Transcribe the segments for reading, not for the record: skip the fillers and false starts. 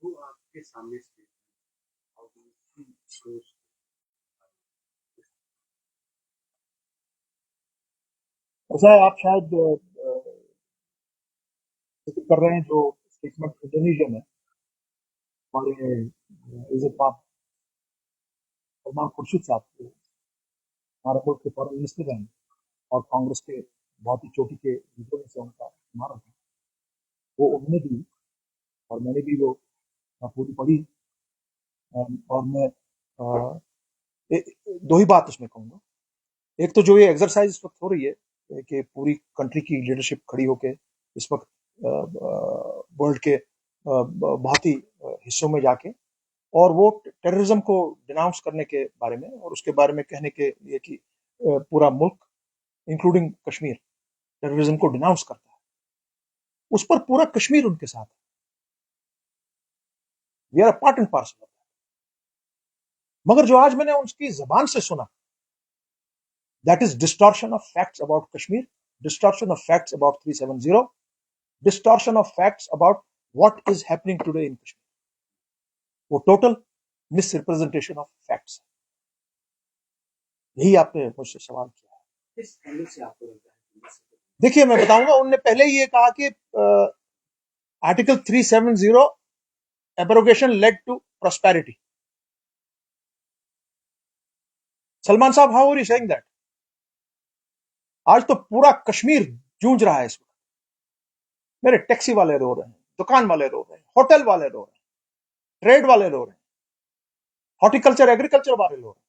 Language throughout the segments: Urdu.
وہ آپ کے سامنے سے ایسا ہے، آپ شاید ذکر کر رہے ہیں جو اسٹیٹمنٹ انڈونیشیا میں ہمارے عزت مآب سلمان خورشید صاحب کو، ہمارے ملک کے فارن منسٹر ہیں اور کانگریس کے بہت ہی چوٹی کے لیڈروں میں سے ان کا شمار ہوتا ہے، وہ انہوں نے بھی اور میں نے بھی وہ پوری پڑھی، اور میں دو ہی بات اس میں کہوں گا. ایک تو جو یہ ایکسرسائز اس وقت ہو رہی ہے کہ پوری کنٹری کی لیڈرشپ کھڑی ہو کے اس وقت ورلڈ کے بہت ہی حصوں میں جا کے اور وہ ٹیررزم کو ڈیناؤنس کرنے کے بارے میں اور اس کے بارے میں کہنے کے لیے کہ پورا ملک انکلوڈنگ کشمیر ٹیررزم کو ڈیناؤنس کرتا ہے، اس پر پورا کشمیر ان کے ساتھ ہے. We are a part and parcel. مگر جو آج میں نے ان کی زبان سے سنا، that is distortion of facts about Kashmir, distortion of facts about 370، distortion of facts about what is happening today in Kashmir. وہ total misrepresentation of facts. یہی آپ نے مجھ سے سوال کیا ہے. کس اینگل سے آپ کو لگتا ہے؟ دیکھیے میں بتاؤں گا، ان نے پہلے یہ کہا کہ article 370 abrogation lead to prosperity. Salman صاحب، how are you seeing that? آج تو پورا کشمیر جونج رہا ہے اس وقت. میرے ٹیکسی والے رو رہے ہیں، دکان والے رو رہے ہیں، ہوٹل والے رو رہے ہیں، ٹریڈ والے رو رہے ہیں، ہارٹیکلچر ایگریکلچر والے رو رہے ہیں.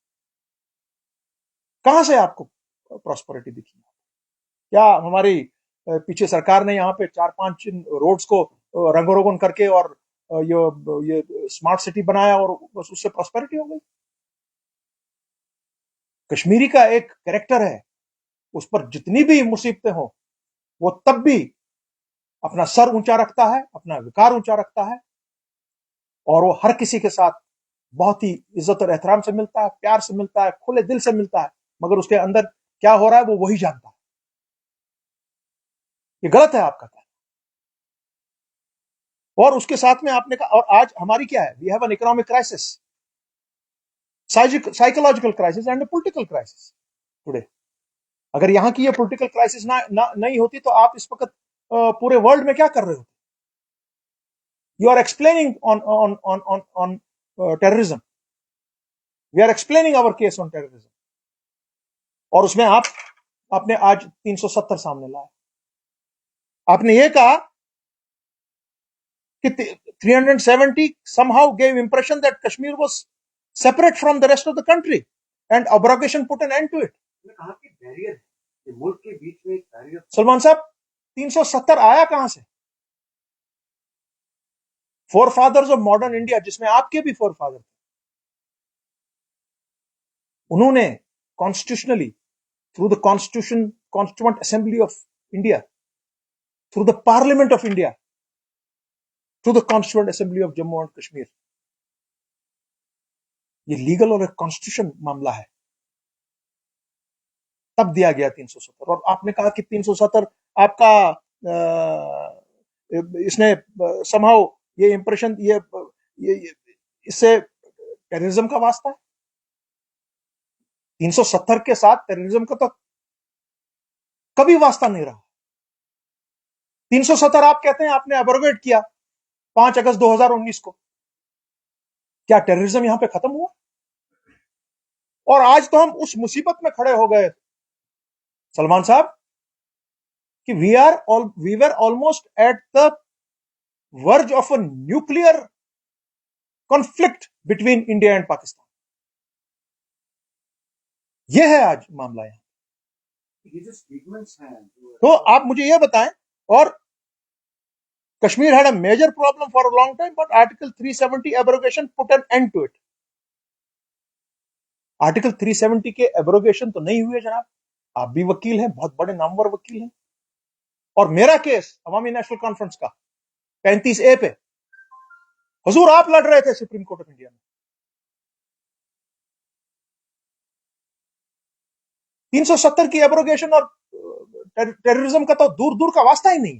کہاں سے آپ کو پراسپرٹی دکھی؟ کیا ہماری پیچھے سرکار نے یہاں پہ 4-5 روڈز کو رنگ روگن کر کے اور یہ اسمارٹ سٹی بنایا اور بس اس سے پراسپرٹی ہو گئی؟ کشمیری کا ایک کریکٹر ہے، اس پر جتنی بھی مصیبتیں ہوں وہ تب بھی اپنا سر اونچا رکھتا ہے، اپنا وقار اونچا رکھتا ہے، اور وہ ہر کسی کے ساتھ بہت ہی عزت اور احترام سے ملتا ہے، پیار سے ملتا ہے، کھلے دل سے ملتا ہے. مگر اس کے اندر کیا ہو رہا ہے وہ وہی جانتا ہے. یہ غلط ہے آپ کا کہنا. اور اس کے ساتھ میں آپ نے کہا، اور آج ہماری کیا ہے، we have an economic crisis, psychological crisis and political crisis today. اگر یہاں کی یہ پولیٹیکل کرائسس نہیں ہوتی تو آپ اس وقت پورے ورلڈ میں کیا کر رہے ہوتے؟ You are explaining on terrorism. We are explaining our case on terrorism. اور اس میں آپ نے آج 370 سامنے لایا. آپ نے یہ کہا کہ 370 somehow gave impression that Kashmir was separate from the rest of the country and abrogation put an end to it. میں کہا کہ بیریئر ہے، ملک کے بیچ میں ایک بیریئر. سلمان صاحب، 370 آیا کہاں سے؟ Four fathers of modern India, جس میں آپ کے بھی فور فادر تھے، انہوں نے constitutionally through the constituent assembly of India, through the parliament of India, through the constituent assembly of Jammu and Kashmir, یہ لیگل اور ایک کانسٹیٹیوشن معاملہ ہے، تب دیا گیا 370. اور آپ نے کہا کہ 370 آپ کا اس نے سمہاؤ یہ امپریشن اس سے ٹیررزم کا واسطہ ہے. 370 کے ساتھ ٹیررزم کا تو کبھی واسطہ نہیں رہا. 370 آپ کہتے ہیں آپ نے ایبروگیٹ کیا 5 اگست 2019 کو. کیا ٹیررزم یہاں پہ ختم ہوا؟ اور آج تو ہم اس مصیبت میں کھڑے ہو گئے سلمان صاحب کہ we were almost at the verge of a nuclear conflict between India and Pakistan. یہ ہے آج معاملہ یہاں. یہ جو اسٹیٹمنٹس ہیں تو آپ مجھے یہ بتائیں. اور Kashmir had a major problem for a long time, but Article 370 abrogation put an end to it. Article 370 کے ایبروگیشن تو نہیں ہوئے جناب. آپ بھی وکیل ہیں، بہت بڑے نامور وکیل ہیں. اور میرا کیس عوامی نیشنل کانفرنس کا 35A پہ حضور آپ لڑ رہے تھے سپریم کورٹ آف انڈیا میں. 370 کی ایبروگیشن اور ٹیررزم کا تو دور دور کا واسطہ ہی نہیں.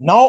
9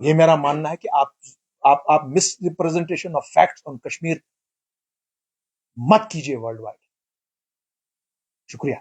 یہ میرا ماننا ہے کہ آپ misrepresentation of facts on Kashmir مت کیجیے ورلڈ وائڈ. شکریہ.